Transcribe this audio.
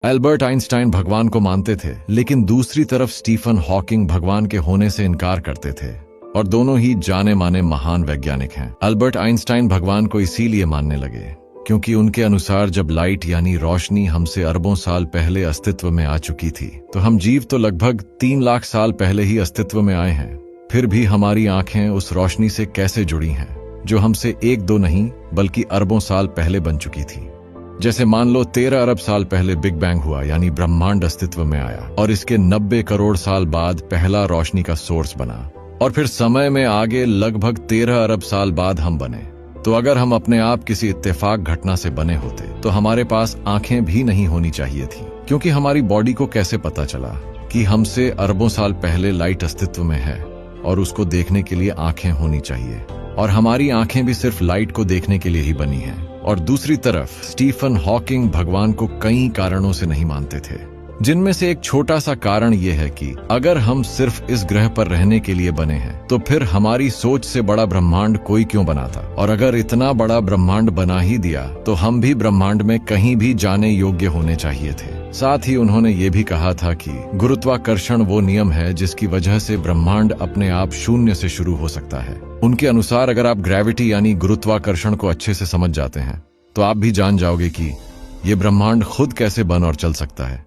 Albert Einstein भगवान को मानते थे, लेकिन दूसरी तरफ स्टीफन हॉकिंग भगवान के होने से इनकार करते थे, और दोनों ही जाने माने महान वैज्ञानिक हैं। एल्बर्ट आइंस्टाइन भगवान को इसीलिए मानने लगे क्योंकि उनके अनुसार जब लाइट यानी रोशनी हमसे अरबों साल पहले अस्तित्व में आ चुकी थी, तो हम जीव तो लगभग 3 लाख साल पहले ही अस्तित्व में आए हैं। फिर भी हमारी आंखें उस रोशनी से कैसे जुड़ी हैं जो हमसे 1-2 नहीं बल्कि अरबों साल पहले बन चुकी थी। जैसे मान लो 13 अरब साल पहले बिग बैंग हुआ, यानी ब्रह्मांड अस्तित्व में आया, और इसके 90 करोड़ साल बाद पहला रोशनी का सोर्स बना, और फिर समय में आगे लगभग 13 अरब साल बाद हम बने। तो अगर हम अपने आप किसी इत्तेफाक घटना से बने होते तो हमारे पास आंखें भी नहीं होनी चाहिए थी, क्योंकि हमारी बॉडी को कैसे पता चला कि हमसे अरबों साल पहले लाइट अस्तित्व में है, और उसको देखने के लिए आंखें होनी चाहिए, और हमारी आंखें भी सिर्फ लाइट को देखने के लिए ही बनी हैं। और दूसरी तरफ स्टीफन हॉकिंग भगवान को कई कारणों से नहीं मानते थे, जिनमें से एक छोटा सा कारण यह है कि अगर हम सिर्फ इस ग्रह पर रहने के लिए बने हैं तो फिर हमारी सोच से बड़ा ब्रह्मांड कोई क्यों बनाता, और अगर इतना बड़ा ब्रह्मांड बना ही दिया तो हम भी ब्रह्मांड में कहीं भी जाने योग्य होने चाहिए थे। साथ ही उन्होंने ये भी कहा था कि गुरुत्वाकर्षण वो नियम है जिसकी वजह से ब्रह्मांड अपने आप शून्य से शुरू हो सकता है। उनके अनुसार अगर आप ग्रेविटी यानी गुरुत्वाकर्षण को अच्छे से समझ जाते हैं तो आप भी जान जाओगे कि ये ब्रह्मांड खुद कैसे बन और चल सकता है।